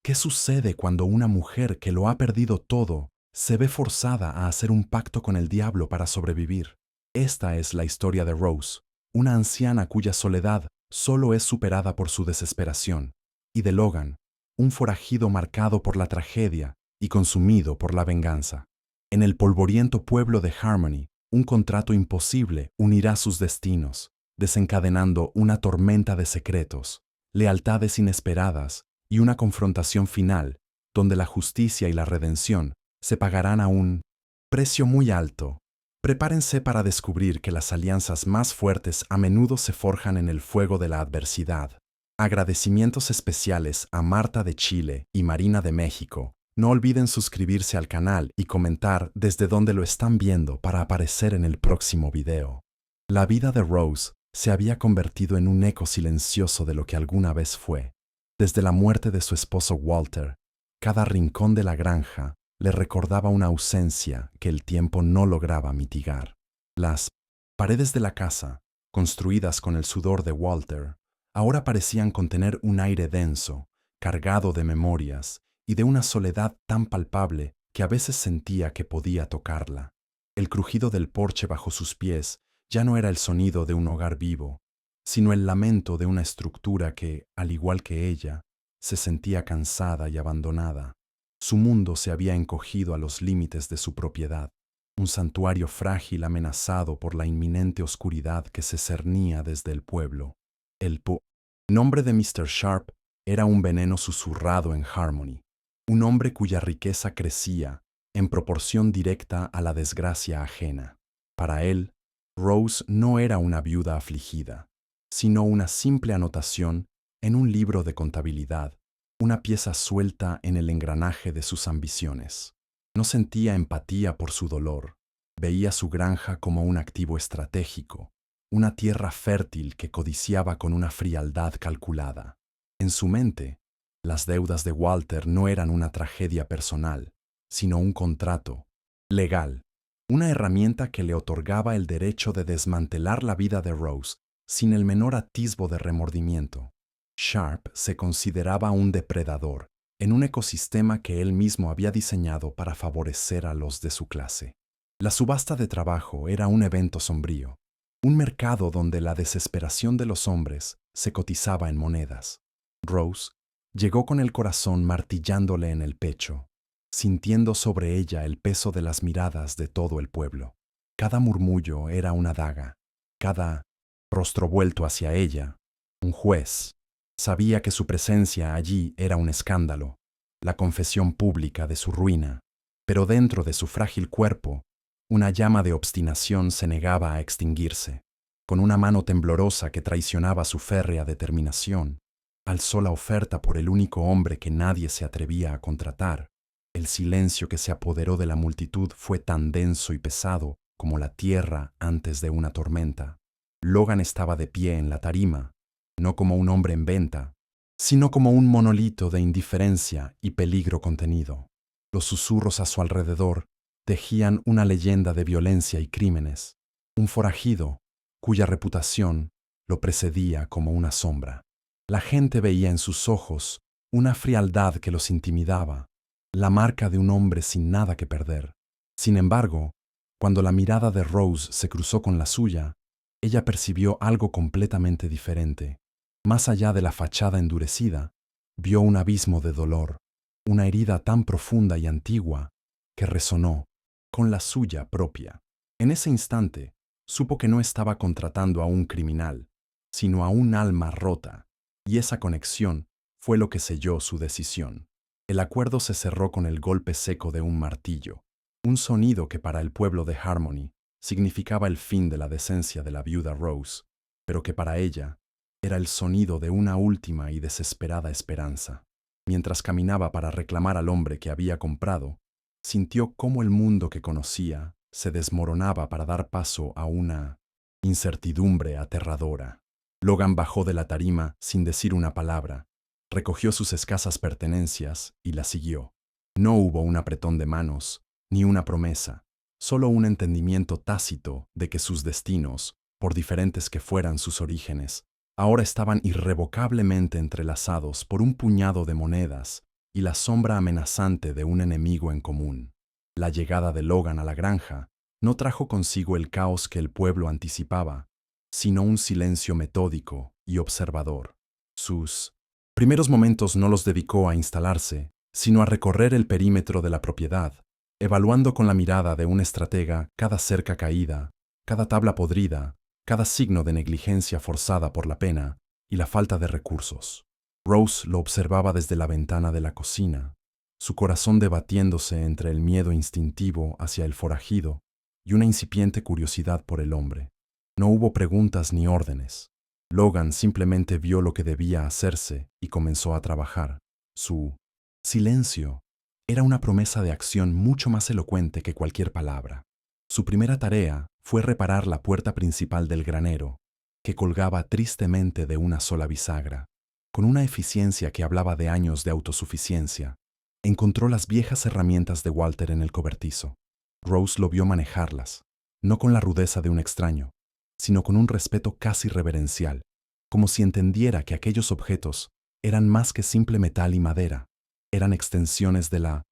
¿Qué sucede cuando una mujer que lo ha perdido todo se ve forzada a hacer un pacto con el diablo para sobrevivir? Esta es la historia de Rose, una anciana cuya soledad solo es superada por su desesperación, y de Logan, un forajido marcado por la tragedia y consumido por la venganza. En el polvoriento pueblo de Harmony, un contrato imposible unirá sus destinos, desencadenando una tormenta de secretos, lealtades inesperadas y una confrontación final donde la justicia y la redención se pagarán a un precio muy alto. Prepárense para descubrir que las alianzas más fuertes a menudo se forjan en el fuego de la adversidad. Agradecimientos especiales a Marta de Chile y Marina de México. No olviden suscribirse al canal y comentar desde dónde lo están viendo para aparecer en el próximo video. La vida de Rose se había convertido en un eco silencioso de lo que alguna vez fue. Desde la muerte de su esposo Walter, cada rincón de la granja le recordaba una ausencia que el tiempo no lograba mitigar. Las paredes de la casa, construidas con el sudor de Walter, ahora parecían contener un aire denso, cargado de memorias y de una soledad tan palpable que a veces sentía que podía tocarla. El crujido del porche bajo sus pies ya no era el sonido de un hogar vivo, sino el lamento de una estructura que, al igual que ella, se sentía cansada y abandonada. Su mundo se había encogido a los límites de su propiedad, un santuario frágil amenazado por la inminente oscuridad que se cernía desde el pueblo. El nombre de Mr. Sharp era un veneno susurrado en Harmony, un hombre cuya riqueza crecía en proporción directa a la desgracia ajena. Para él, Rose no era una viuda afligida, sino una simple anotación en un libro de contabilidad, una pieza suelta en el engranaje de sus ambiciones. No sentía empatía por su dolor, veía su granja como un activo estratégico, una tierra fértil que codiciaba con una frialdad calculada. En su mente, las deudas de Walter no eran una tragedia personal, sino un contrato legal, una herramienta que le otorgaba el derecho de desmantelar la vida de Rose sin el menor atisbo de remordimiento. Sharp se consideraba un depredador en un ecosistema que él mismo había diseñado para favorecer a los de su clase. La subasta de trabajo era un evento sombrío, un mercado donde la desesperación de los hombres se cotizaba en monedas. Rose llegó con el corazón martillándole en el pecho, sintiendo sobre ella el peso de las miradas de todo el pueblo. Cada murmullo era una daga, cada rostro vuelto hacia ella, un juez. Sabía que su presencia allí era un escándalo, la confesión pública de su ruina, pero dentro de su frágil cuerpo, una llama de obstinación se negaba a extinguirse. Con una mano temblorosa que traicionaba su férrea determinación, alzó la oferta por el único hombre que nadie se atrevía a contratar. El silencio que se apoderó de la multitud fue tan denso y pesado como la tierra antes de una tormenta. Logan estaba de pie en la tarima, no como un hombre en venta, sino como un monolito de indiferencia y peligro contenido. Los susurros a su alrededor tejían una leyenda de violencia y crímenes, un forajido cuya reputación lo precedía como una sombra. La gente veía en sus ojos una frialdad que los intimidaba, la marca de un hombre sin nada que perder. Sin embargo, cuando la mirada de Rose se cruzó con la suya, ella percibió algo completamente diferente. Más allá de la fachada endurecida, vio un abismo de dolor, una herida tan profunda y antigua que resonó con la suya propia. En ese instante, supo que no estaba contratando a un criminal, sino a un alma rota, y esa conexión fue lo que selló su decisión. El acuerdo se cerró con el golpe seco de un martillo, un sonido que para el pueblo de Harmony significaba el fin de la decencia de la viuda Rose, pero que para ella era el sonido de una última y desesperada esperanza. Mientras caminaba para reclamar al hombre que había comprado, sintió cómo el mundo que conocía se desmoronaba para dar paso a una incertidumbre aterradora. Logan bajó de la tarima sin decir una palabra, recogió sus escasas pertenencias y la siguió. No hubo un apretón de manos, ni una promesa, solo un entendimiento tácito de que sus destinos, por diferentes que fueran sus orígenes, ahora estaban irrevocablemente entrelazados por un puñado de monedas y la sombra amenazante de un enemigo en común. La llegada de Logan a la granja no trajo consigo el caos que el pueblo anticipaba, sino un silencio metódico y observador. Sus primeros momentos no los dedicó a instalarse, sino a recorrer el perímetro de la propiedad, evaluando con la mirada de un estratega cada cerca caída, cada tabla podrida, cada signo de negligencia forzada por la pena y la falta de recursos. Rose lo observaba desde la ventana de la cocina, su corazón debatiéndose entre el miedo instintivo hacia el forajido y una incipiente curiosidad por el hombre. No hubo preguntas ni órdenes. Logan simplemente vio lo que debía hacerse y comenzó a trabajar. Su silencio era una promesa de acción mucho más elocuente que cualquier palabra. Su primera tarea fue reparar la puerta principal del granero, que colgaba tristemente de una sola bisagra. Con una eficiencia que hablaba de años de autosuficiencia, encontró las viejas herramientas de Walter en el cobertizo. Rose lo vio manejarlas, no con la rudeza de un extraño, sino con un respeto casi reverencial, como si entendiera que aquellos objetos eran más que simple metal y madera, eran extensiones de la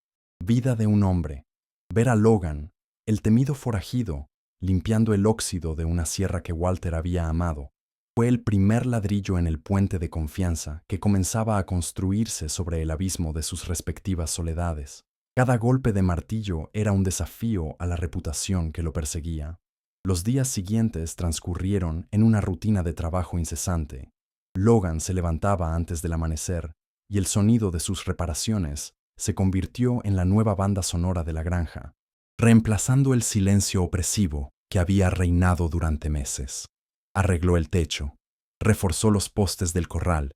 vida de un hombre. Ver a Logan, el temido forajido, limpiando el óxido de una sierra que Walter había amado, fue el primer ladrillo en el puente de confianza que comenzaba a construirse sobre el abismo de sus respectivas soledades. Cada golpe de martillo era un desafío a la reputación que lo perseguía. Los días siguientes transcurrieron en una rutina de trabajo incesante. Logan se levantaba antes del amanecer y el sonido de sus reparaciones se convirtió en la nueva banda sonora de la granja, reemplazando el silencio opresivo que había reinado durante meses. Arregló el techo, reforzó los postes del corral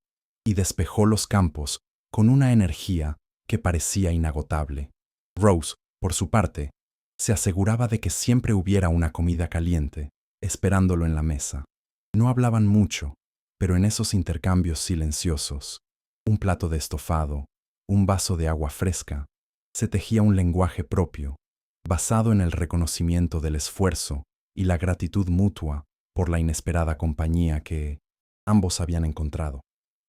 y despejó los campos con una energía que parecía inagotable. Rose, por su parte, se aseguraba de que siempre hubiera una comida caliente, esperándolo en la mesa. No hablaban mucho, pero en esos intercambios silenciosos, un plato de estofado, un vaso de agua fresca, se tejía un lenguaje propio, basado en el reconocimiento del esfuerzo y la gratitud mutua por la inesperada compañía que ambos habían encontrado.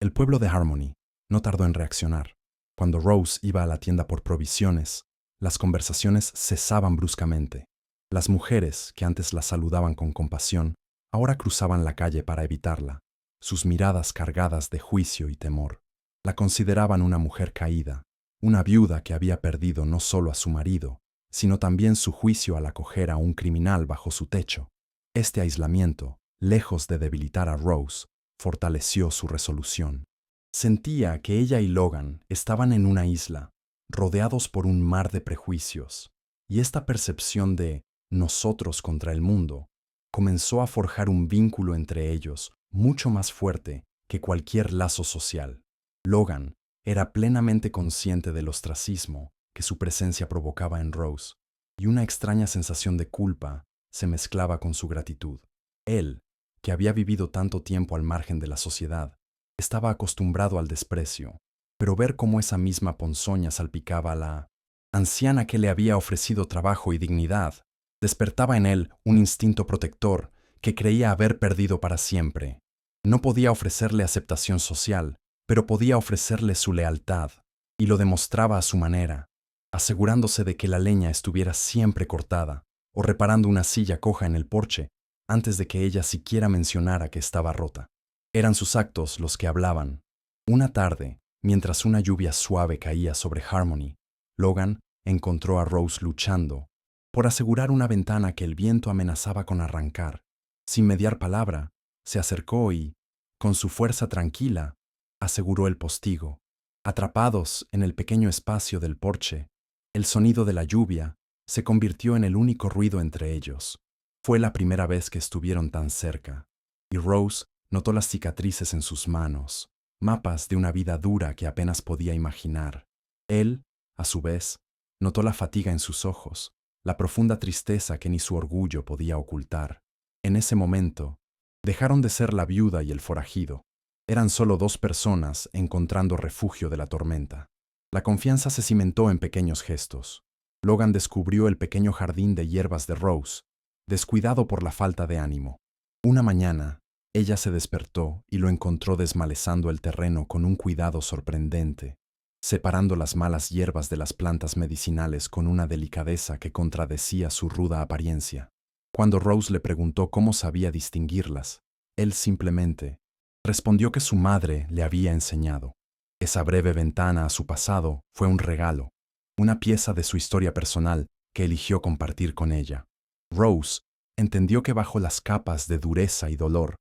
El pueblo de Harmony no tardó en reaccionar. Cuando Rose iba a la tienda por provisiones, las conversaciones cesaban bruscamente. Las mujeres, que antes la saludaban con compasión, ahora cruzaban la calle para evitarla, sus miradas cargadas de juicio y temor. La consideraban una mujer caída, una viuda que había perdido no solo a su marido, sino también su juicio al acoger a un criminal bajo su techo. Este aislamiento, lejos de debilitar a Rose, fortaleció su resolución. Sentía que ella y Logan estaban en una isla, rodeados por un mar de prejuicios, y esta percepción de nosotros contra el mundo comenzó a forjar un vínculo entre ellos mucho más fuerte que cualquier lazo social. Logan era plenamente consciente del ostracismo que su presencia provocaba en Rose, y una extraña sensación de culpa se mezclaba con su gratitud. Él, que había vivido tanto tiempo al margen de la sociedad, estaba acostumbrado al desprecio, pero ver cómo esa misma ponzoña salpicaba a la anciana que le había ofrecido trabajo y dignidad, despertaba en él un instinto protector que creía haber perdido para siempre. No podía ofrecerle aceptación social, pero podía ofrecerle su lealtad, y lo demostraba a su manera, asegurándose de que la leña estuviera siempre cortada, o reparando una silla coja en el porche, antes de que ella siquiera mencionara que estaba rota. Eran sus actos los que hablaban. Una tarde, mientras una lluvia suave caía sobre Harmony, Logan encontró a Rose luchando por asegurar una ventana que el viento amenazaba con arrancar. Sin mediar palabra, se acercó y, con su fuerza tranquila, aseguró el postigo. Atrapados en el pequeño espacio del porche, el sonido de la lluvia se convirtió en el único ruido entre ellos. Fue la primera vez que estuvieron tan cerca, y Rose notó las cicatrices en sus manos, mapas de una vida dura que apenas podía imaginar. Él, a su vez, notó la fatiga en sus ojos, la profunda tristeza que ni su orgullo podía ocultar. En ese momento, dejaron de ser la viuda y el forajido. Eran solo dos personas encontrando refugio de la tormenta. La confianza se cimentó en pequeños gestos. Logan descubrió el pequeño jardín de hierbas de Rose, descuidado por la falta de ánimo. Una mañana, ella se despertó y lo encontró desmalezando el terreno con un cuidado sorprendente. separando las malas hierbas de las plantas medicinales con una delicadeza que contradecía su ruda apariencia. Cuando Rose le preguntó cómo sabía distinguirlas, él simplemente respondió que su madre le había enseñado. Esa breve ventana a su pasado fue un regalo, una pieza de su historia personal que eligió compartir con ella. Rose entendió que bajo las capas de dureza y dolor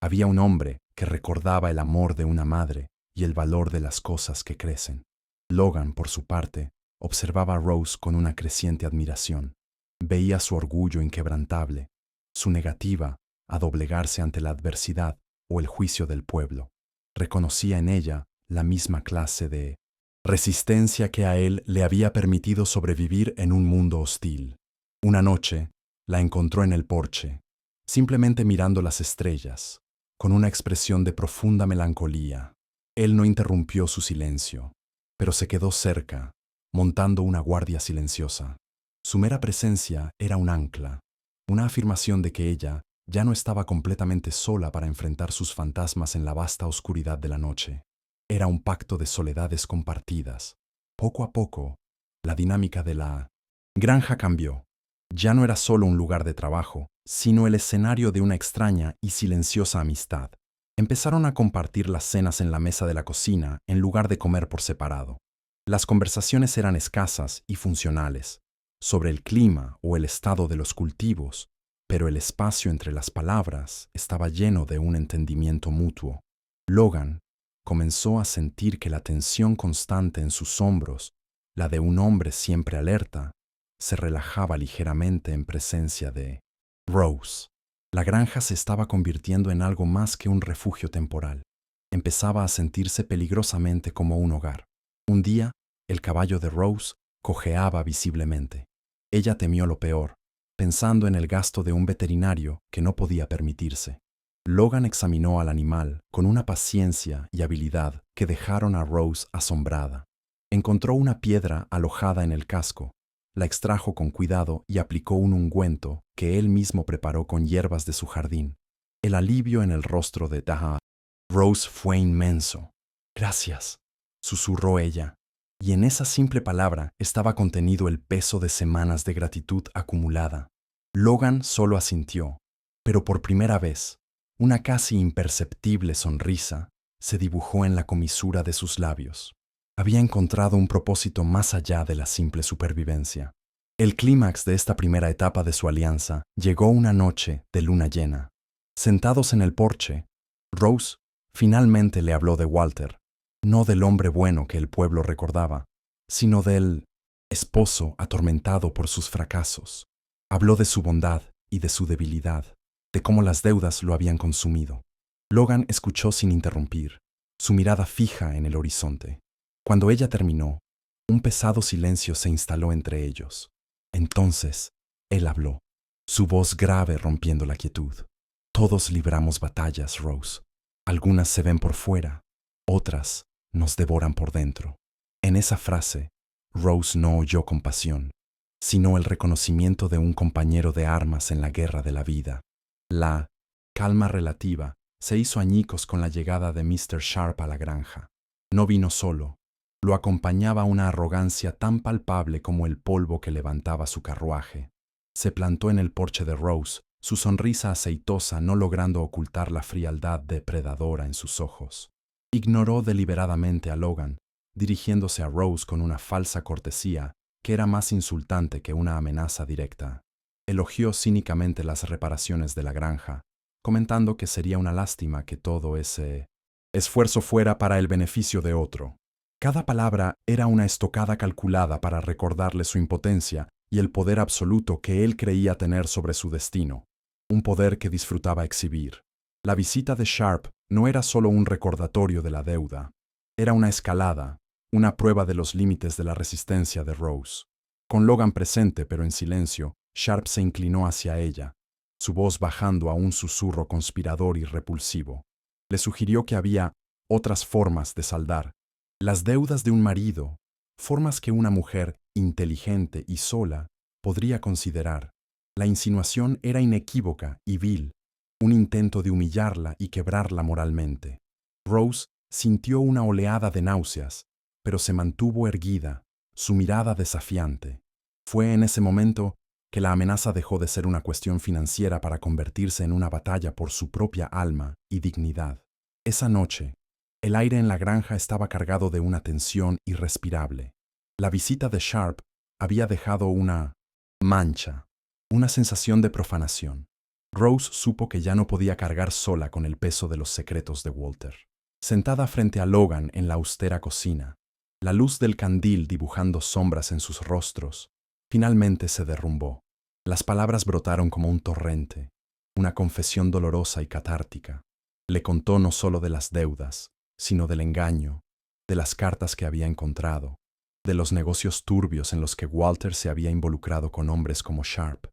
había un hombre que recordaba el amor de una madre y el valor de las cosas que crecen. Logan, por su parte, observaba a Rose con una creciente admiración. Veía su orgullo inquebrantable, su negativa a doblegarse ante la adversidad o el juicio del pueblo. Reconocía en ella la misma clase de resistencia que a él le había permitido sobrevivir en un mundo hostil. Una noche, la encontró en el porche, simplemente mirando las estrellas, con una expresión de profunda melancolía. Él no interrumpió su silencio, pero se quedó cerca, montando una guardia silenciosa. Su mera presencia era un ancla, una afirmación de que ella ya no estaba completamente sola para enfrentar sus fantasmas en la vasta oscuridad de la noche. Era un pacto de soledades compartidas. Poco a poco, la dinámica de la granja cambió. Ya no era solo un lugar de trabajo, sino el escenario de una extraña y silenciosa amistad. Empezaron a compartir las cenas en la mesa de la cocina en lugar de comer por separado. Las conversaciones eran escasas y funcionales, sobre el clima o el estado de los cultivos, pero el espacio entre las palabras estaba lleno de un entendimiento mutuo. Logan comenzó a sentir que la tensión constante en sus hombros, la de un hombre siempre alerta, se relajaba ligeramente en presencia de Rose. La granja se estaba convirtiendo en algo más que un refugio temporal. Empezaba a sentirse peligrosamente como un hogar. Un día, el caballo de Rose cojeaba visiblemente. Ella temió lo peor, pensando en el gasto de un veterinario que no podía permitirse. Logan examinó al animal con una paciencia y habilidad que dejaron a Rose asombrada. Encontró una piedra alojada en el casco, la extrajo con cuidado y aplicó un ungüento que él mismo preparó con hierbas de su jardín. El alivio en el rostro de Rose fue inmenso. «Gracias», susurró ella, y en esa simple palabra estaba contenido el peso de semanas de gratitud acumulada. Logan solo asintió, pero por primera vez, una casi imperceptible sonrisa se dibujó en la comisura de sus labios. Había encontrado un propósito más allá de la simple supervivencia. El clímax de esta primera etapa de su alianza llegó una noche de luna llena. Sentados en el porche, Rose finalmente le habló de Walter, no del hombre bueno que el pueblo recordaba, sino del esposo atormentado por sus fracasos. Habló de su bondad y de su debilidad, de cómo las deudas lo habían consumido. Logan escuchó sin interrumpir, su mirada fija en el horizonte. Cuando ella terminó, un pesado silencio se instaló entre ellos. Entonces, él habló, su voz grave rompiendo la quietud. Todos libramos batallas, Rose. Algunas se ven por fuera, otras nos devoran por dentro. En esa frase, Rose no oyó compasión, sino el reconocimiento de un compañero de armas en la guerra de la vida. La calma relativa se hizo añicos con la llegada de Mr. Sharp a la granja. No vino solo, lo acompañaba una arrogancia tan palpable como el polvo que levantaba su carruaje. Se plantó en el porche de Rose, su sonrisa aceitosa no logrando ocultar la frialdad depredadora en sus ojos. Ignoró deliberadamente a Logan, dirigiéndose a Rose con una falsa cortesía que era más insultante que una amenaza directa. Elogió cínicamente las reparaciones de la granja, comentando que sería una lástima que todo ese esfuerzo fuera para el beneficio de otro. Cada palabra era una estocada calculada para recordarle su impotencia y el poder absoluto que él creía tener sobre su destino, un poder que disfrutaba exhibir. La visita de Sharp no era solo un recordatorio de la deuda, era una escalada, una prueba de los límites de la resistencia de Rose. Con Logan presente pero en silencio, Sharp se inclinó hacia ella, su voz bajando a un susurro conspirador y repulsivo. Le sugirió que había otras formas de saldar, las deudas de un marido, formas que una mujer inteligente y sola podría considerar. La insinuación era inequívoca y vil, un intento de humillarla y quebrarla moralmente. Rose sintió una oleada de náuseas, pero se mantuvo erguida, su mirada desafiante. Fue en ese momento que la amenaza dejó de ser una cuestión financiera para convertirse en una batalla por su propia alma y dignidad. Esa noche, el aire en la granja estaba cargado de una tensión irrespirable. La visita de Sharp había dejado una mancha, una sensación de profanación. Rose supo que ya no podía cargar sola con el peso de los secretos de Walter. Sentada frente a Logan en la austera cocina, la luz del candil dibujando sombras en sus rostros, finalmente se derrumbó. Las palabras brotaron como un torrente, una confesión dolorosa y catártica. Le contó no solo de las deudas, sino del engaño, de las cartas que había encontrado, de los negocios turbios en los que Walter se había involucrado con hombres como Sharp.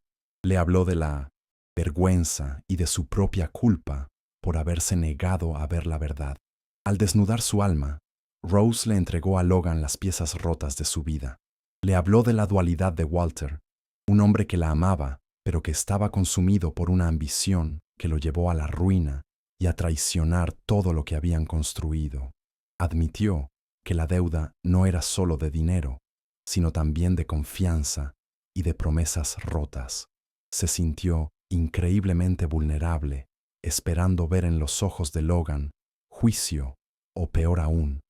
Le habló de la vergüenza y de su propia culpa por haberse negado a ver la verdad. Al desnudar su alma, Rose le entregó a Logan las piezas rotas de su vida. Le habló de la dualidad de Walter, un hombre que la amaba, pero que estaba consumido por una ambición que lo llevó a la ruina y a traicionar todo lo que habían construido. Admitió que la deuda no era solo de dinero, sino también de confianza y de promesas rotas. Se sintió increíblemente vulnerable, esperando ver en los ojos de Logan juicio o, peor aún,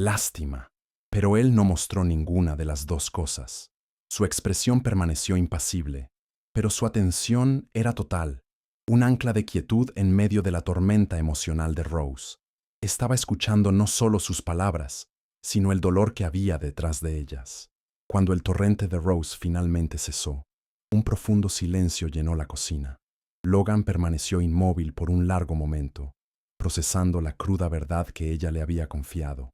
lástima. Pero él no mostró ninguna de las dos cosas. Su expresión permaneció impasible, pero su atención era total, un ancla de quietud en medio de la tormenta emocional de Rose. Estaba escuchando no solo sus palabras, sino el dolor que había detrás de ellas. Cuando el torrente de Rose finalmente cesó, un profundo silencio llenó la cocina. Logan permaneció inmóvil por un largo momento, procesando la cruda verdad que ella le había confiado.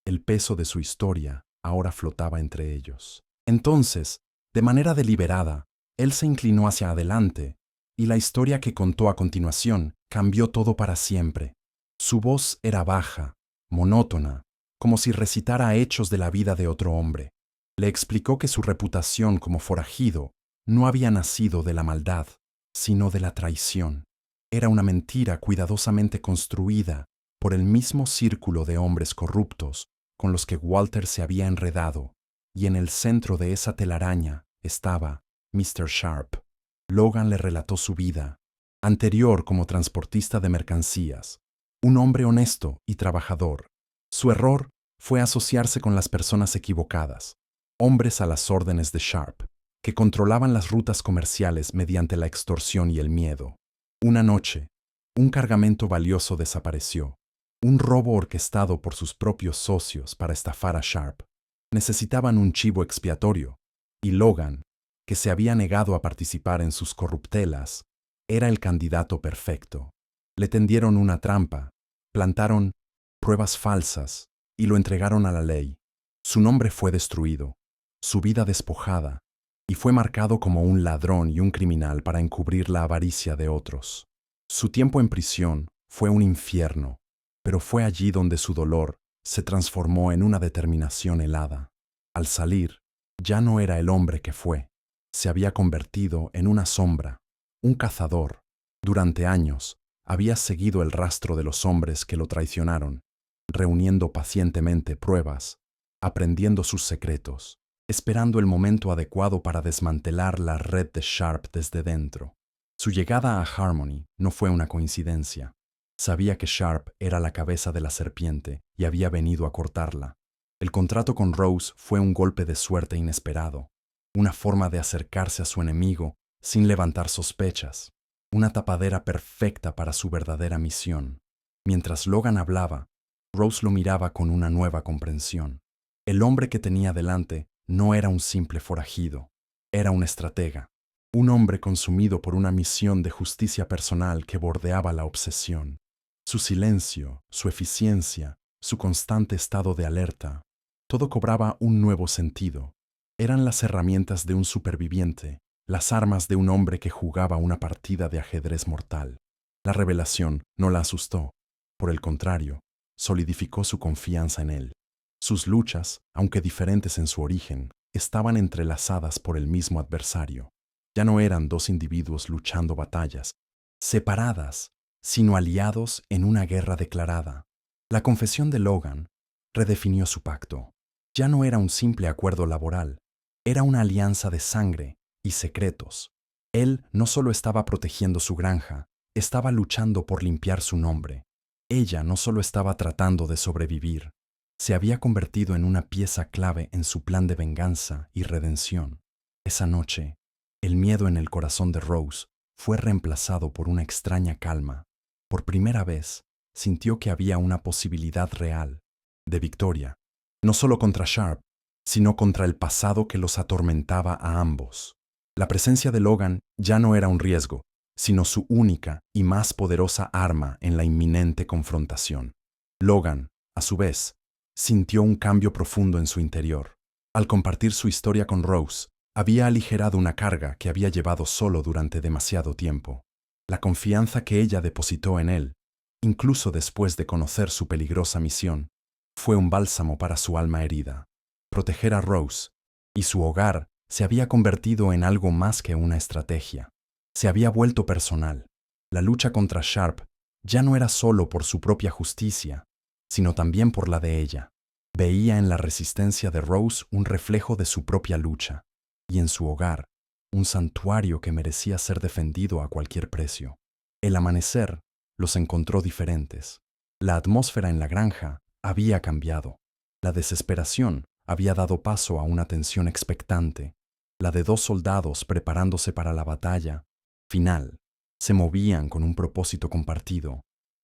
El peso de su historia ahora flotaba entre ellos. Entonces, de manera deliberada, él se inclinó hacia adelante, y la historia que contó a continuación cambió todo para siempre. Su voz era baja, monótona, como si recitara hechos de la vida de otro hombre. Le explicó que su reputación como forajido no había nacido de la maldad, sino de la traición. Era una mentira cuidadosamente construida por el mismo círculo de hombres corruptos con los que Walter se había enredado, y en el centro de esa telaraña estaba Mr. Sharp. Logan le relató su vida, anterior como transportista de mercancías, un hombre honesto y trabajador. Su error fue asociarse con las personas equivocadas, hombres a las órdenes de Sharp, que controlaban las rutas comerciales mediante la extorsión y el miedo. Una noche, un cargamento valioso desapareció, un robo orquestado por sus propios socios para estafar a Sharp. Necesitaban un chivo expiatorio, y Logan, que se había negado a participar en sus corruptelas, era el candidato perfecto. Le tendieron una trampa, plantaron pruebas falsas y lo entregaron a la ley. Su nombre fue destruido, su vida despojada, y fue marcado como un ladrón y un criminal para encubrir la avaricia de otros. Su tiempo en prisión fue un infierno, pero fue allí donde su dolor se transformó en una determinación helada. Al salir, ya no era el hombre que fue. Se había convertido en una sombra, un cazador. Durante años, había seguido el rastro de los hombres que lo traicionaron, reuniendo pacientemente pruebas, aprendiendo sus secretos, esperando el momento adecuado para desmantelar la red de Sharp desde dentro. Su llegada a Harmony no fue una coincidencia. Sabía que Sharp era la cabeza de la serpiente y había venido a cortarla. El contrato con Rose fue un golpe de suerte inesperado, una forma de acercarse a su enemigo sin levantar sospechas, una tapadera perfecta para su verdadera misión. Mientras Logan hablaba, Rose lo miraba con una nueva comprensión. El hombre que tenía delante no era un simple forajido, era un estratega, un hombre consumido por una misión de justicia personal que bordeaba la obsesión. Su silencio, su eficiencia, su constante estado de alerta, todo cobraba un nuevo sentido. Eran las herramientas de un superviviente, las armas de un hombre que jugaba una partida de ajedrez mortal. La revelación no la asustó, por el contrario, solidificó su confianza en él. Sus luchas, aunque diferentes en su origen, estaban entrelazadas por el mismo adversario. Ya no eran dos individuos luchando batallas separadas, sino aliados en una guerra declarada. La confesión de Logan redefinió su pacto. ya no era un simple acuerdo laboral, era una alianza de sangre y secretos. Él no solo estaba protegiendo su granja, estaba luchando por limpiar su nombre. Ella no solo estaba tratando de sobrevivir, se había convertido en una pieza clave en su plan de venganza y redención. Esa noche, el miedo en el corazón de Rose fue reemplazado por una extraña calma. Por primera vez, sintió que había una posibilidad real de victoria, no solo contra Sharp, sino contra el pasado que los atormentaba a ambos. La presencia de Logan ya no era un riesgo, sino su única y más poderosa arma en la inminente confrontación. Logan, a su vez, sintió un cambio profundo en su interior. Al compartir su historia con Rose, había aligerado una carga que había llevado solo durante demasiado tiempo. La confianza que ella depositó en él, incluso después de conocer su peligrosa misión, fue un bálsamo para su alma herida. Proteger a Rose y su hogar se había convertido en algo más que una estrategia. Se había vuelto personal. La lucha contra Sharp ya no era solo por su propia justicia, sino también por la de ella. Veía en la resistencia de Rose un reflejo de su propia lucha, y en su hogar, un santuario que merecía ser defendido a cualquier precio. El amanecer los encontró diferentes. La atmósfera en la granja había cambiado. La desesperación había dado paso a una tensión expectante. La de dos soldados preparándose para la batalla final. Se movían con un propósito compartido,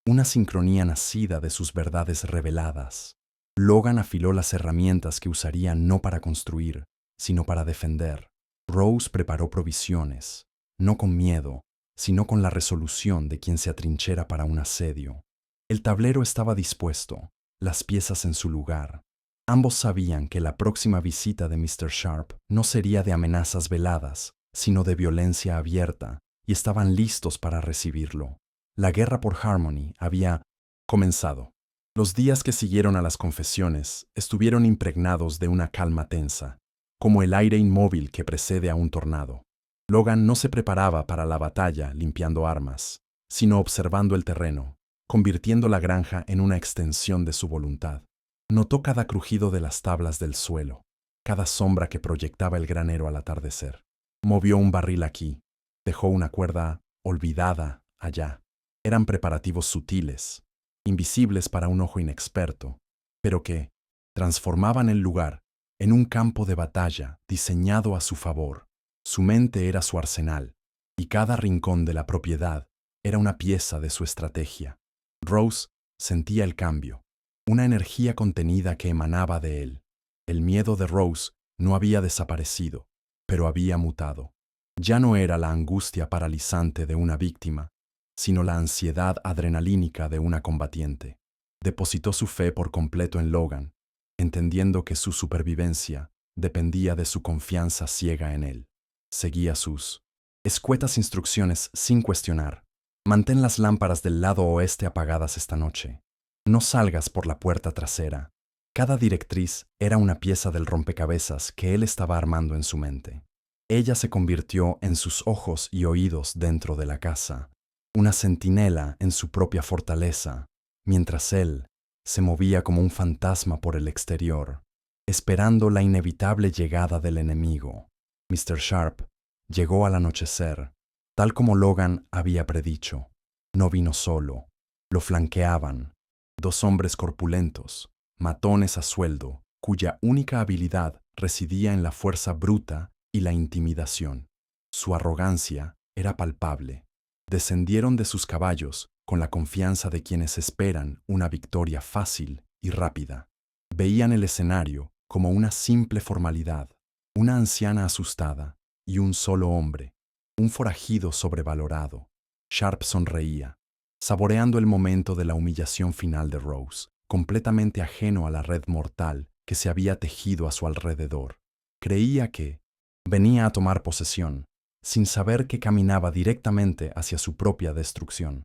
una sincronía nacida de sus verdades reveladas. Logan afiló las herramientas que usaría no para construir, sino para defender. Rose preparó provisiones, no con miedo, sino con la resolución de quien se atrinchera para un asedio. El tablero estaba dispuesto, las piezas en su lugar. Ambos sabían que la próxima visita de Mr. Sharp no sería de amenazas veladas, sino de violencia abierta, y estaban listos para recibirlo. La guerra por Harmony había comenzado. Los días que siguieron a las confesiones estuvieron impregnados de una calma tensa, como el aire inmóvil que precede a un tornado. Logan no se preparaba para la batalla limpiando armas, sino observando el terreno, convirtiendo la granja en una extensión de su voluntad. Notó cada crujido de las tablas del suelo, cada sombra que proyectaba el granero al atardecer. Movió un barril aquí, dejó una cuerda olvidada allá. Eran preparativos sutiles, invisibles para un ojo inexperto, pero que transformaban el lugar en un campo de batalla diseñado a su favor. Su mente era su arsenal, y cada rincón de la propiedad era una pieza de su estrategia. Rose sentía el cambio, una energía contenida que emanaba de él. El miedo de Rose no había desaparecido, pero había mutado. Ya no era la angustia paralizante de una víctima, sino la ansiedad adrenalínica de una combatiente. Depositó su fe por completo en Logan, entendiendo que su supervivencia dependía de su confianza ciega en él. Seguía sus escuetas instrucciones sin cuestionar. Mantén las lámparas del lado oeste apagadas esta noche. No salgas por la puerta trasera. Cada directriz era una pieza del rompecabezas que él estaba armando en su mente. Ella se convirtió en sus ojos y oídos dentro de la casa, una centinela en su propia fortaleza, mientras él se movía como un fantasma por el exterior, esperando la inevitable llegada del enemigo. Mr. Sharp llegó al anochecer, tal como Logan había predicho. No vino solo, lo flanqueaban. Dos hombres corpulentos, matones a sueldo, cuya única habilidad residía en la fuerza bruta y la intimidación. Su arrogancia era palpable. Descendieron de sus caballos con la confianza de quienes esperan una victoria fácil y rápida. Veían el escenario como una simple formalidad, una anciana asustada y un solo hombre, un forajido sobrevalorado. Sharp sonreía, saboreando el momento de la humillación final de Rose, completamente ajeno a la red mortal que se había tejido a su alrededor. Creía que venía a tomar posesión, sin saber que caminaba directamente hacia su propia destrucción.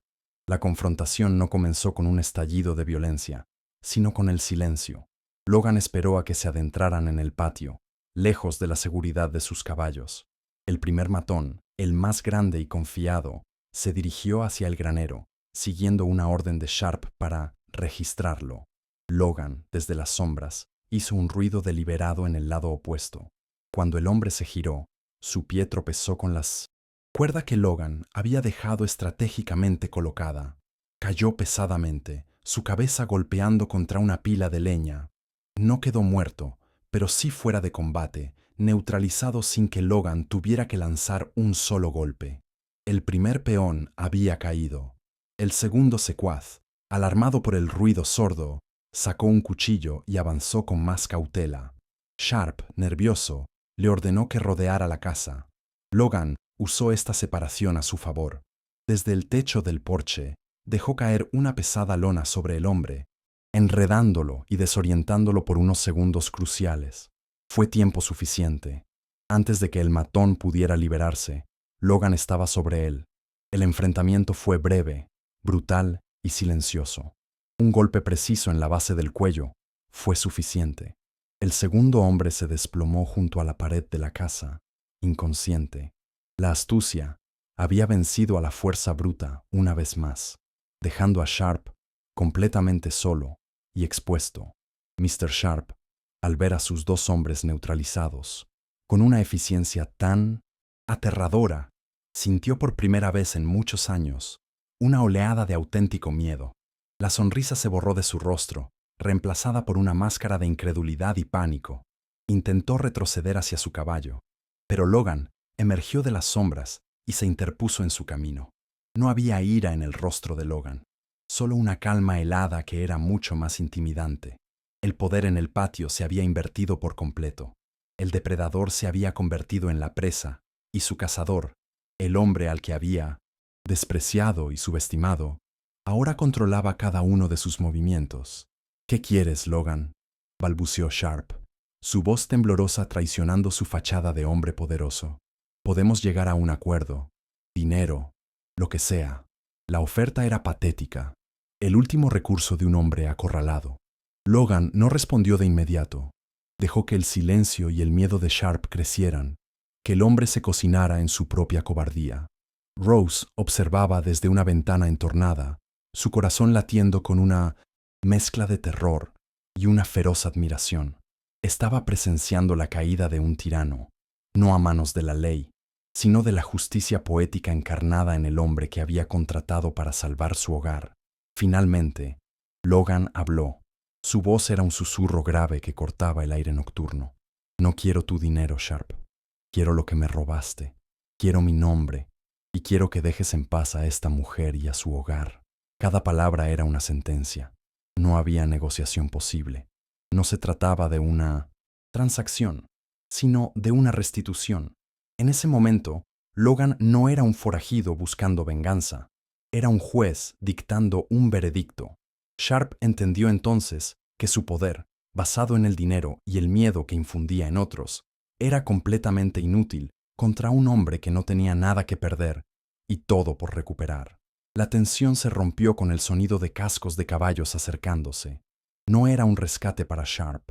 La confrontación no comenzó con un estallido de violencia, sino con el silencio. Logan esperó a que se adentraran en el patio, lejos de la seguridad de sus caballos. El primer matón, el más grande y confiado, se dirigió hacia el granero, siguiendo una orden de Sharp para registrarlo. Logan, desde las sombras, hizo un ruido deliberado en el lado opuesto. Cuando el hombre se giró, su pie tropezó con las cuerda que Logan había dejado estratégicamente colocada. Cayó pesadamente, su cabeza golpeando contra una pila de leña. No quedó muerto, pero sí fuera de combate, neutralizado sin que Logan tuviera que lanzar un solo golpe. El primer peón había caído. El segundo secuaz, alarmado por el ruido sordo, sacó un cuchillo y avanzó con más cautela. Sharp, nervioso, le ordenó que rodeara la casa. Logan usó esta separación a su favor. Desde el techo del porche, dejó caer una pesada lona sobre el hombre, enredándolo y desorientándolo por unos segundos cruciales. Fue tiempo suficiente. Antes de que el matón pudiera liberarse, Logan estaba sobre él. El enfrentamiento fue breve, brutal y silencioso. Un golpe preciso en la base del cuello fue suficiente. El segundo hombre se desplomó junto a la pared de la casa, inconsciente. La astucia había vencido a la fuerza bruta una vez más, dejando a Sharp completamente solo y expuesto. Mr. Sharp, al ver a sus dos hombres neutralizados, con una eficiencia tan aterradora, sintió por primera vez en muchos años una oleada de auténtico miedo. La sonrisa se borró de su rostro, reemplazada por una máscara de incredulidad y pánico. Intentó retroceder hacia su caballo, pero Logan emergió de las sombras y se interpuso en su camino. No había ira en el rostro de Logan, solo una calma helada que era mucho más intimidante. El poder en el patio se había invertido por completo. El depredador se había convertido en la presa, y su cazador, el hombre al que había despreciado y subestimado, ahora controlaba cada uno de sus movimientos. «¿Qué quieres, Logan?», balbuceó Sharp, su voz temblorosa traicionando su fachada de hombre poderoso. «Podemos llegar a un acuerdo. Dinero, lo que sea». La oferta era patética, el último recurso de un hombre acorralado. Logan no respondió de inmediato. Dejó que el silencio y el miedo de Sharp crecieran, que el hombre se cocinara en su propia cobardía. Rose observaba desde una ventana entornada, su corazón latiendo con una mezcla de terror y una feroz admiración. Estaba presenciando la caída de un tirano, no a manos de la ley, sino de la justicia poética encarnada en el hombre que había contratado para salvar su hogar. Finalmente, Logan habló. Su voz era un susurro grave que cortaba el aire nocturno. «No quiero tu dinero, Sharp. Quiero lo que me robaste. Quiero mi nombre. Y quiero que dejes en paz a esta mujer y a su hogar». Cada palabra era una sentencia. No había negociación posible. No se trataba de una transacción, sino de una restitución. En ese momento, Logan no era un forajido buscando venganza. Era un juez dictando un veredicto. Sharp entendió entonces que su poder, basado en el dinero y el miedo que infundía en otros, era completamente inútil contra un hombre que no tenía nada que perder y todo por recuperar. La tensión se rompió con el sonido de cascos de caballos acercándose. No era un rescate para Sharp,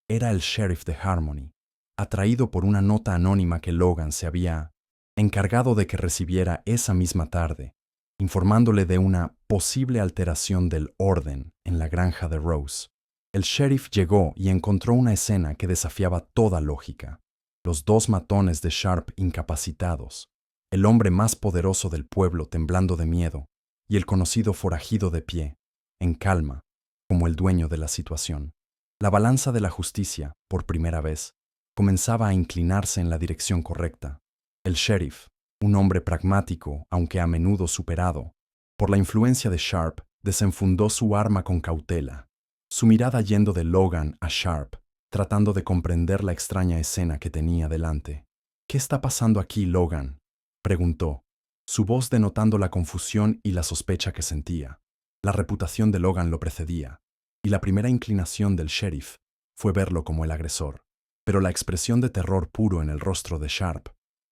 era el sheriff de Harmony, atraído por una nota anónima que Logan se había encargado de que recibiera esa misma tarde, informándole de una posible alteración del orden en la granja de Rose. El sheriff llegó y encontró una escena que desafiaba toda lógica. Los dos matones de Sharp incapacitados, el hombre más poderoso del pueblo temblando de miedo, y el conocido forajido de pie, en calma, como el dueño de la situación. La balanza de la justicia, por primera vez, comenzaba a inclinarse en la dirección correcta. El sheriff, un hombre pragmático, aunque a menudo superado, por la influencia de Sharp, desenfundó su arma con cautela, su mirada yendo de Logan a Sharp, tratando de comprender la extraña escena que tenía delante. «¿Qué está pasando aquí, Logan?», preguntó, su voz denotando la confusión y la sospecha que sentía. La reputación de Logan lo precedía, y la primera inclinación del sheriff fue verlo como el agresor. Pero la expresión de terror puro en el rostro de Sharp,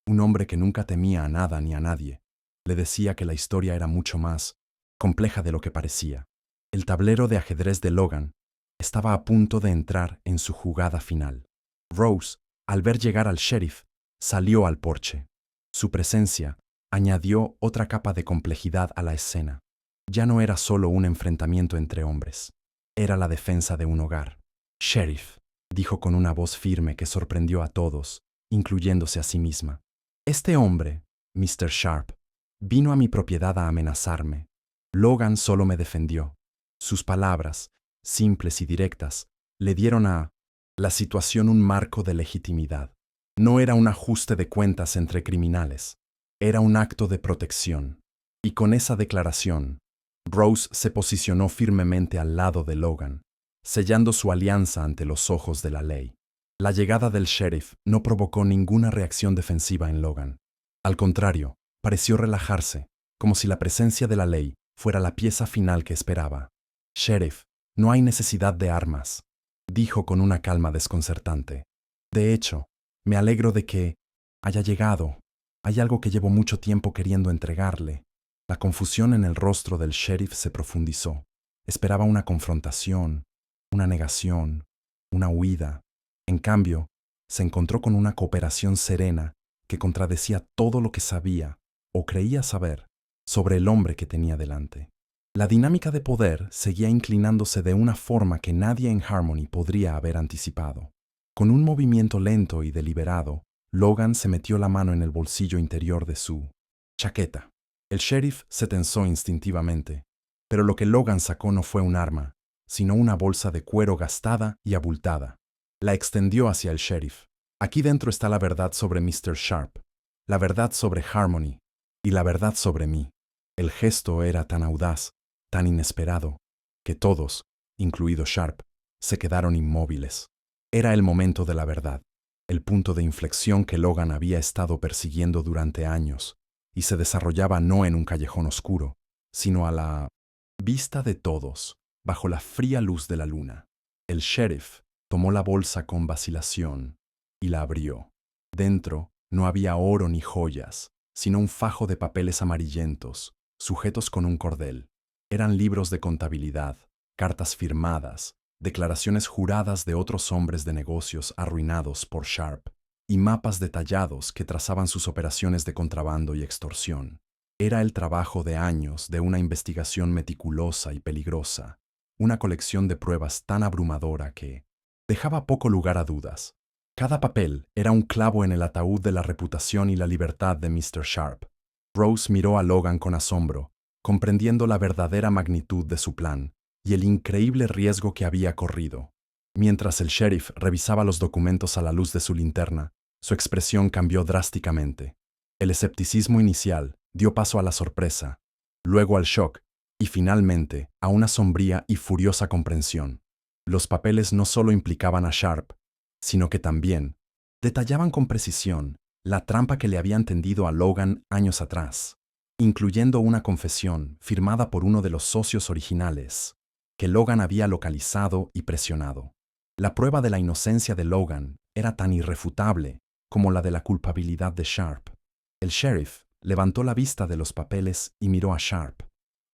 un hombre que nunca temía a nada ni a nadie, le decía que la historia era mucho más compleja de lo que parecía. El tablero de ajedrez de Logan estaba a punto de entrar en su jugada final. Rose, al ver llegar al sheriff, salió al porche. Su presencia añadió otra capa de complejidad a la escena. Ya no era solo un enfrentamiento entre hombres, era la defensa de un hogar. «Sheriff», dijo con una voz firme que sorprendió a todos, incluyéndose a sí misma. Este hombre, Mr. Sharp, vino a mi propiedad a amenazarme. Logan solo me defendió. Sus palabras, simples y directas, le dieron a la situación un marco de legitimidad. No era un ajuste de cuentas entre criminales, era un acto de protección. Y con esa declaración, Rose se posicionó firmemente al lado de Logan, sellando su alianza ante los ojos de la ley. La llegada del sheriff no provocó ninguna reacción defensiva en Logan. Al contrario, pareció relajarse, como si la presencia de la ley fuera la pieza final que esperaba. Sheriff, no hay necesidad de armas, dijo con una calma desconcertante. De hecho, me alegro de que haya llegado. Hay algo que llevo mucho tiempo queriendo entregarle. La confusión en el rostro del sheriff se profundizó. Esperaba una confrontación, una negación, una huida. En cambio, se encontró con una cooperación serena que contradecía todo lo que sabía o creía saber sobre el hombre que tenía delante. La dinámica de poder seguía inclinándose de una forma que nadie en Harmony podría haber anticipado. Con un movimiento lento y deliberado, Logan se metió la mano en el bolsillo interior de su chaqueta. El sheriff se tensó instintivamente, pero lo que Logan sacó no fue un arma, sino una bolsa de cuero gastada y abultada. La extendió hacia el sheriff. Aquí dentro está la verdad sobre Mr. Sharp, la verdad sobre Harmony y la verdad sobre mí. El gesto era tan audaz, tan inesperado, que todos, incluido Sharp, se quedaron inmóviles. Era el momento de la verdad, el punto de inflexión que Logan había estado persiguiendo durante años, y se desarrollaba no en un callejón oscuro, sino a la vista de todos, bajo la fría luz de la luna. El sheriff tomó la bolsa con vacilación y la abrió. Dentro no había oro ni joyas, sino un fajo de papeles amarillentos, sujetos con un cordel. Eran libros de contabilidad, cartas firmadas, declaraciones juradas de otros hombres de negocios arruinados por Sharp, y mapas detallados que trazaban sus operaciones de contrabando y extorsión. Era el trabajo de años de una investigación meticulosa y peligrosa, una colección de pruebas tan abrumadora que dejaba poco lugar a dudas. Cada papel era un clavo en el ataúd de la reputación y la libertad de Mr. Sharp. Rose miró a Logan con asombro, comprendiendo la verdadera magnitud de su plan y el increíble riesgo que había corrido. Mientras el sheriff revisaba los documentos a la luz de su linterna, su expresión cambió drásticamente. El escepticismo inicial dio paso a la sorpresa, luego al shock y finalmente a una sombría y furiosa comprensión. Los papeles no solo implicaban a Sharp, sino que también detallaban con precisión la trampa que le habían tendido a Logan años atrás, incluyendo una confesión firmada por uno de los socios originales, que Logan había localizado y presionado. La prueba de la inocencia de Logan era tan irrefutable como la de la culpabilidad de Sharp. El sheriff levantó la vista de los papeles y miró a Sharp,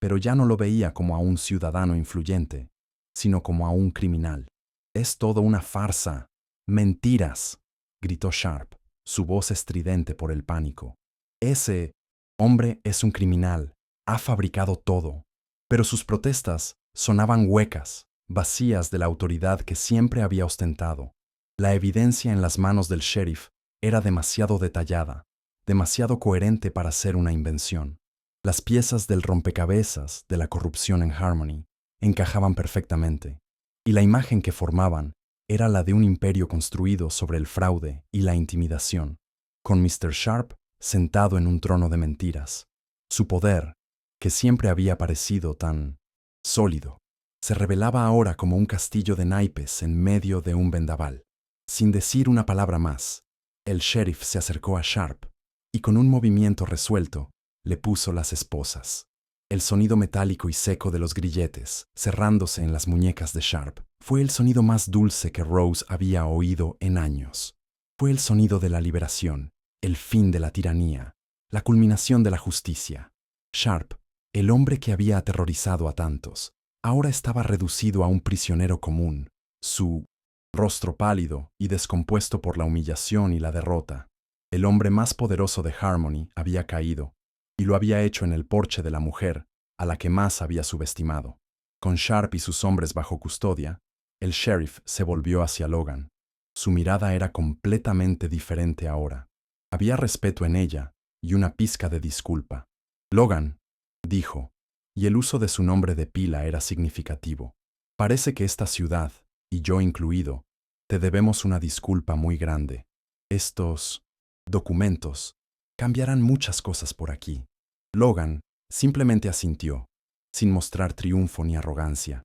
pero ya no lo veía como a un ciudadano influyente, sino como a un criminal. «Es todo una farsa. Mentiras», gritó Sharp, su voz estridente por el pánico. «Ese hombre es un criminal. Ha fabricado todo». Pero sus protestas sonaban huecas, vacías de la autoridad que siempre había ostentado. La evidencia en las manos del sheriff era demasiado detallada, demasiado coherente para ser una invención. Las piezas del rompecabezas de la corrupción en Harmony encajaban perfectamente, y la imagen que formaban era la de un imperio construido sobre el fraude y la intimidación, con Mr. Sharp sentado en un trono de mentiras. Su poder, que siempre había parecido tan sólido, se revelaba ahora como un castillo de naipes en medio de un vendaval. Sin decir una palabra más, el sheriff se acercó a Sharp y con un movimiento resuelto le puso las esposas. El sonido metálico y seco de los grilletes, cerrándose en las muñecas de Sharp, fue el sonido más dulce que Rose había oído en años. Fue el sonido de la liberación, el fin de la tiranía, la culminación de la justicia. Sharp, el hombre que había aterrorizado a tantos, ahora estaba reducido a un prisionero común. Su rostro pálido y descompuesto por la humillación y la derrota. El hombre más poderoso de Harmony había caído, y lo había hecho en el porche de la mujer a la que más había subestimado. Con Sharp y sus hombres bajo custodia, El sheriff se volvió hacia Logan. Su mirada era completamente diferente ahora. Había respeto en ella y una pizca de disculpa. Logan, dijo, y el uso de su nombre de pila era significativo. Parece que esta ciudad, y yo incluido, te debemos una disculpa muy grande. Estos documentos cambiarán muchas cosas por aquí. Logan simplemente asintió, sin mostrar triunfo ni arrogancia.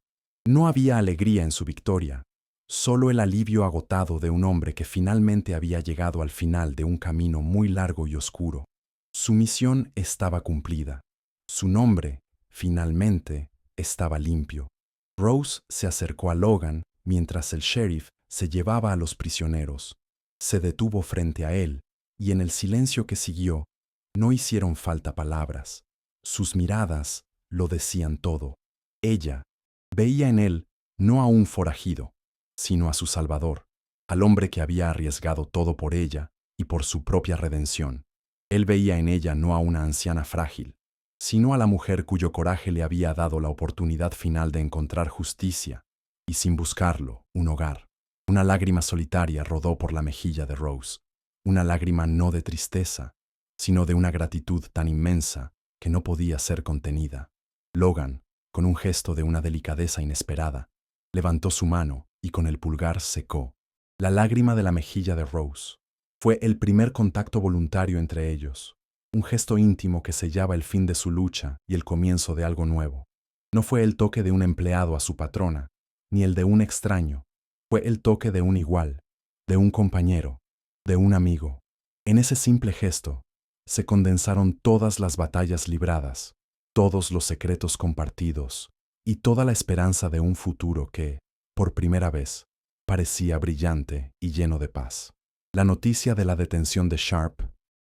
No había alegría en su victoria, solo el alivio agotado de un hombre que finalmente había llegado al final de un camino muy largo y oscuro. Su misión estaba cumplida. Su nombre, finalmente, estaba limpio. Rose se acercó a Logan mientras el sheriff se llevaba a los prisioneros. Se detuvo frente a él, y en el silencio que siguió, no hicieron falta palabras. Sus miradas lo decían todo. Ella veía en él no a un forajido, sino a su Salvador, al hombre que había arriesgado todo por ella y por su propia redención. Él veía en ella no a una anciana frágil, sino a la mujer cuyo coraje le había dado la oportunidad final de encontrar justicia, y sin buscarlo, un hogar. Una lágrima solitaria rodó por la mejilla de Rose, una lágrima no de tristeza, sino de una gratitud tan inmensa que no podía ser contenida. Logan, con un gesto de una delicadeza inesperada, levantó su mano y con el pulgar secó la lágrima de la mejilla de Rose. Fue el primer contacto voluntario entre ellos, un gesto íntimo que sellaba el fin de su lucha y el comienzo de algo nuevo. No fue el toque de un empleado a su patrona, ni el de un extraño, fue el toque de un igual, de un compañero, de un amigo. En ese simple gesto se condensaron todas las batallas libradas, todos los secretos compartidos y toda la esperanza de un futuro que, por primera vez, parecía brillante y lleno de paz. La noticia de la detención de Sharp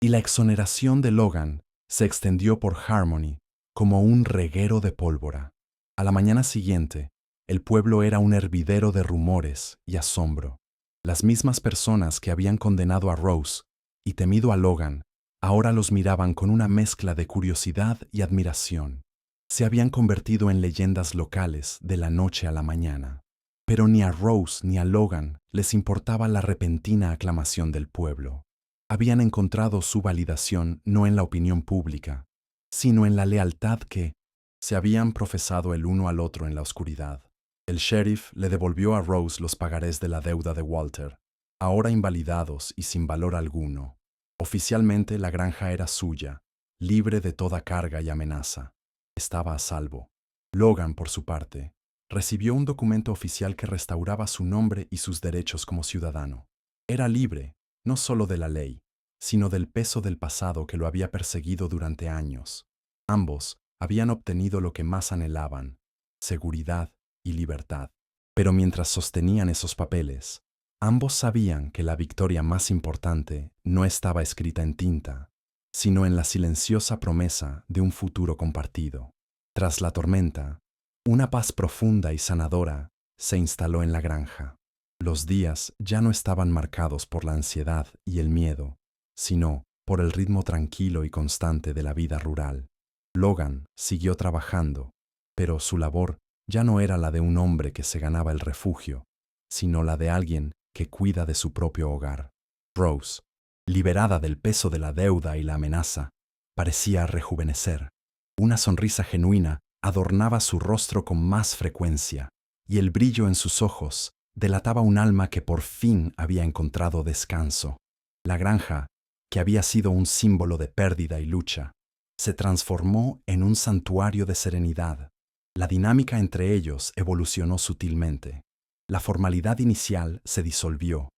y la exoneración de Logan se extendió por Harmony como un reguero de pólvora. A la mañana siguiente, el pueblo era un hervidero de rumores y asombro. Las mismas personas que habían condenado a Rose y temido a Logan ahora los miraban con una mezcla de curiosidad y admiración. Se habían convertido en leyendas locales de la noche a la mañana. Pero ni a Rose ni a Logan les importaba la repentina aclamación del pueblo. Habían encontrado su validación no en la opinión pública, sino en la lealtad que se habían profesado el uno al otro en la oscuridad. El sheriff le devolvió a Rose los pagarés de la deuda de Walter, ahora invalidados y sin valor alguno. Oficialmente la granja era suya, libre de toda carga y amenaza. Estaba a salvo. Logan, por su parte, recibió un documento oficial que restauraba su nombre y sus derechos como ciudadano. Era libre, no solo de la ley, sino del peso del pasado que lo había perseguido durante años. Ambos habían obtenido lo que más anhelaban, seguridad y libertad. Pero mientras sostenían esos papeles, ambos sabían que la victoria más importante no estaba escrita en tinta, sino en la silenciosa promesa de un futuro compartido. Tras la tormenta, una paz profunda y sanadora se instaló en la granja. Los días ya no estaban marcados por la ansiedad y el miedo, sino por el ritmo tranquilo y constante de la vida rural. Logan siguió trabajando, pero su labor ya no era la de un hombre que se ganaba el refugio, sino la de alguien que cuida de su propio hogar. Rose, liberada del peso de la deuda y la amenaza, parecía rejuvenecer. Una sonrisa genuina adornaba su rostro con más frecuencia, y el brillo en sus ojos delataba un alma que por fin había encontrado descanso. La granja, que había sido un símbolo de pérdida y lucha, se transformó en un santuario de serenidad. La dinámica entre ellos evolucionó sutilmente. La formalidad inicial se disolvió,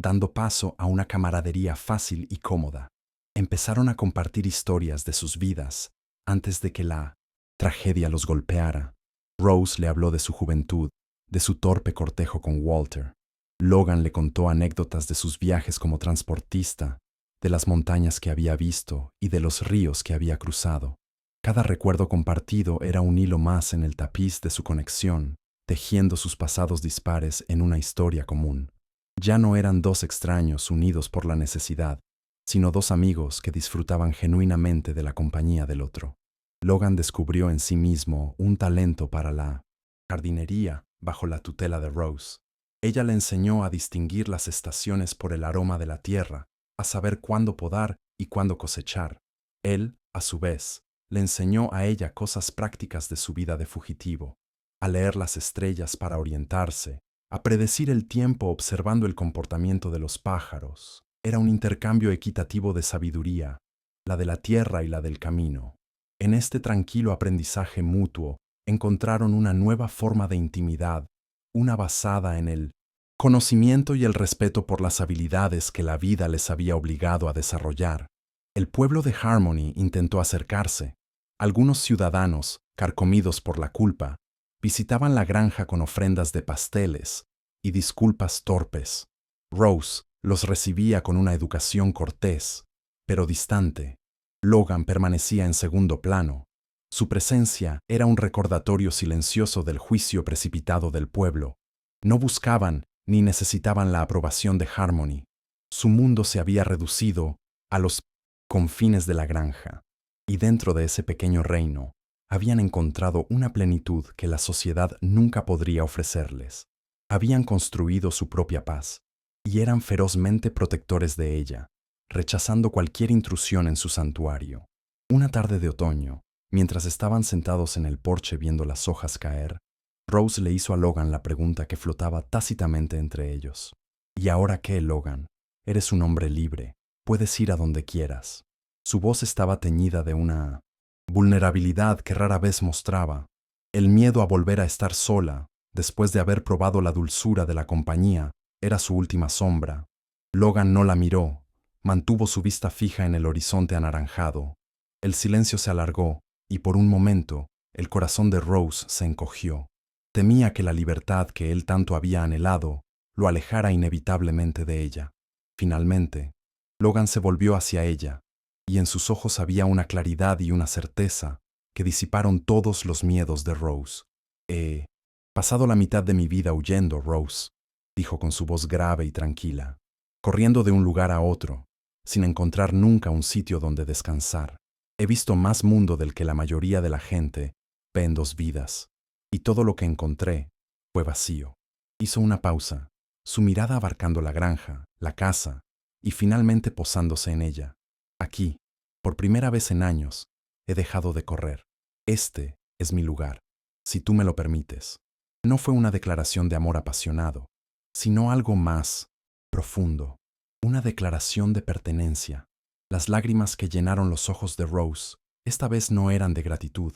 dando paso a una camaradería fácil y cómoda. Empezaron a compartir historias de sus vidas antes de que la tragedia los golpeara. Rose le habló de su juventud, de su torpe cortejo con Walter. Logan le contó anécdotas de sus viajes como transportista, de las montañas que había visto y de los ríos que había cruzado. Cada recuerdo compartido era un hilo más en el tapiz de su conexión, tejiendo sus pasados dispares en una historia común. Ya no eran dos extraños unidos por la necesidad, sino dos amigos que disfrutaban genuinamente de la compañía del otro. Logan descubrió en sí mismo un talento para la jardinería bajo la tutela de Rose. Ella le enseñó a distinguir las estaciones por el aroma de la tierra, a saber cuándo podar y cuándo cosechar. Él, a su vez, le enseñó a ella cosas prácticas de su vida de fugitivo, a leer las estrellas para orientarse, a predecir el tiempo observando el comportamiento de los pájaros. Era un intercambio equitativo de sabiduría, la de la tierra y la del camino. En este tranquilo aprendizaje mutuo encontraron una nueva forma de intimidad, una basada en el conocimiento y el respeto por las habilidades que la vida les había obligado a desarrollar. El pueblo de Harmony intentó acercarse. Algunos ciudadanos, carcomidos por la culpa, visitaban la granja con ofrendas de pasteles y disculpas torpes. Rose los recibía con una educación cortés, pero distante. Logan permanecía en segundo plano. Su presencia era un recordatorio silencioso del juicio precipitado del pueblo. No buscaban ni necesitaban la aprobación de Harmony. Su mundo se había reducido a los confines de la granja, y dentro de ese pequeño reino habían encontrado una plenitud que la sociedad nunca podría ofrecerles. Habían construido su propia paz, y eran ferozmente protectores de ella, rechazando cualquier intrusión en su santuario. Una tarde de otoño, mientras estaban sentados en el porche viendo las hojas caer, Rose le hizo a Logan la pregunta que flotaba tácitamente entre ellos. ¿Y ahora qué, Logan? Eres un hombre libre, puedes ir a donde quieras. Su voz estaba teñida de una vulnerabilidad que rara vez mostraba, el miedo a volver a estar sola, después de haber probado la dulzura de la compañía, era su última sombra. Logan no la miró, mantuvo su vista fija en el horizonte anaranjado. El silencio se alargó, y por un momento, el corazón de Rose se encogió. Temía que la libertad que él tanto había anhelado lo alejara inevitablemente de ella. Finalmente, Logan se volvió hacia ella, y en sus ojos había una claridad y una certeza que disiparon todos los miedos de Rose. He pasado la mitad de mi vida huyendo, Rose, dijo con su voz grave y tranquila, corriendo de un lugar a otro, sin encontrar nunca un sitio donde descansar. He visto más mundo del que la mayoría de la gente ve en 2 vidas, y todo lo que encontré fue vacío. Hizo una pausa, su mirada abarcando la granja, la casa, y finalmente posándose en ella. Aquí, por primera vez en años, he dejado de correr. Este es mi lugar, si tú me lo permites. No fue una declaración de amor apasionado, sino algo más profundo, una declaración de pertenencia. Las lágrimas que llenaron los ojos de Rose esta vez no eran de gratitud,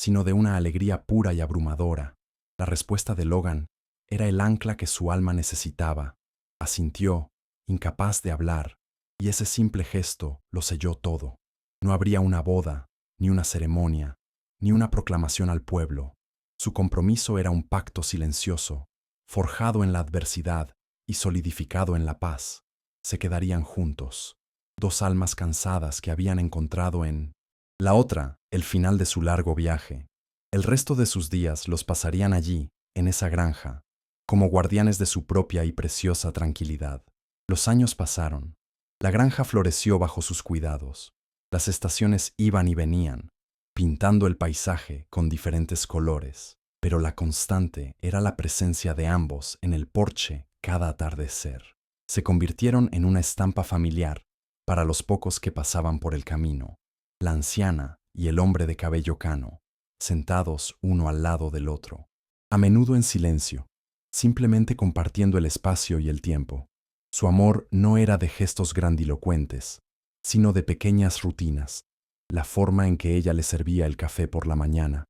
sino de una alegría pura y abrumadora. La respuesta de Logan era el ancla que su alma necesitaba. Asintió, incapaz de hablar, y ese simple gesto lo selló todo. No habría una boda, ni una ceremonia, ni una proclamación al pueblo. Su compromiso era un pacto silencioso, forjado en la adversidad y solidificado en la paz. Se quedarían juntos, 2 almas cansadas que habían encontrado en la otra el final de su largo viaje. El resto de sus días los pasarían allí, en esa granja, como guardianes de su propia y preciosa tranquilidad. Los años pasaron. La granja floreció bajo sus cuidados. Las estaciones iban y venían, pintando el paisaje con diferentes colores, pero la constante era la presencia de ambos en el porche cada atardecer. Se convirtieron en una estampa familiar para los pocos que pasaban por el camino. La anciana y el hombre de cabello cano, sentados uno al lado del otro, a menudo en silencio, simplemente compartiendo el espacio y el tiempo. Su amor no era de gestos grandilocuentes, sino de pequeñas rutinas, la forma en que ella le servía el café por la mañana,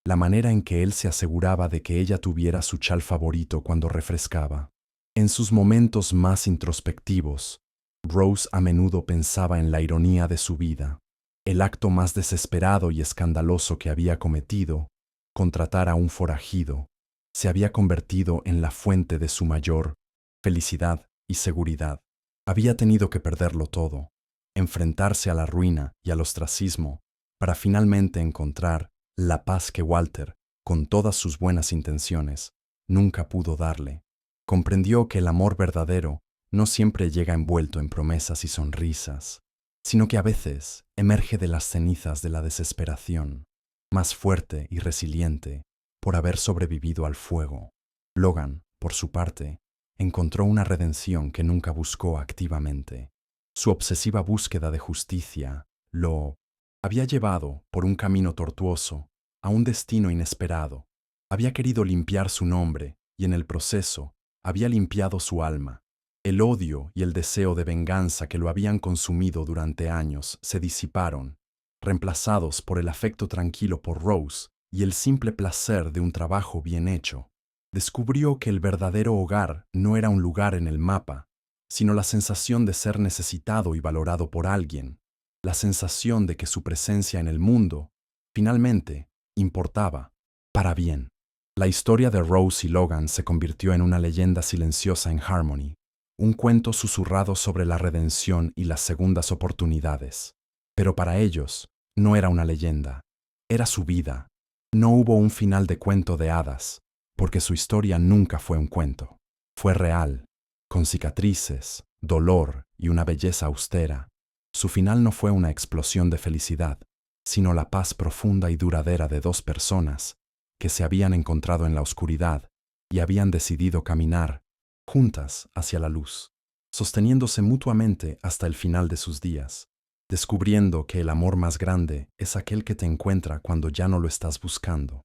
la manera en que él se aseguraba de que ella tuviera su chal favorito cuando refrescaba. En sus momentos más introspectivos, Rose a menudo pensaba en la ironía de su vida. El acto más desesperado y escandaloso que había cometido, contratar a un forajido, se había convertido en la fuente de su mayor felicidad y seguridad. Había tenido que perderlo todo, enfrentarse a la ruina y al ostracismo, para finalmente encontrar la paz que Walter, con todas sus buenas intenciones, nunca pudo darle. Comprendió que el amor verdadero no siempre llega envuelto en promesas y sonrisas, sino que a veces emerge de las cenizas de la desesperación, más fuerte y resiliente por haber sobrevivido al fuego. Logan, por su parte, encontró una redención que nunca buscó activamente. Su obsesiva búsqueda de justicia lo había llevado, por un camino tortuoso, a un destino inesperado. Había querido limpiar su nombre y en el proceso había limpiado su alma. El odio y el deseo de venganza que lo habían consumido durante años se disiparon, reemplazados por el afecto tranquilo por Rose y el simple placer de un trabajo bien hecho. Descubrió que el verdadero hogar no era un lugar en el mapa, sino la sensación de ser necesitado y valorado por alguien, la sensación de que su presencia en el mundo, finalmente, importaba, para bien. La historia de Rose y Logan se convirtió en una leyenda silenciosa en Harmony, un cuento susurrado sobre la redención y las segundas oportunidades. Pero para ellos, no era una leyenda, era su vida. No hubo un final de cuento de hadas, porque su historia nunca fue un cuento. Fue real, con cicatrices, dolor y una belleza austera. Su final no fue una explosión de felicidad, sino la paz profunda y duradera de dos personas que se habían encontrado en la oscuridad y habían decidido caminar juntas hacia la luz, sosteniéndose mutuamente hasta el final de sus días, descubriendo que el amor más grande es aquel que te encuentra cuando ya no lo estás buscando.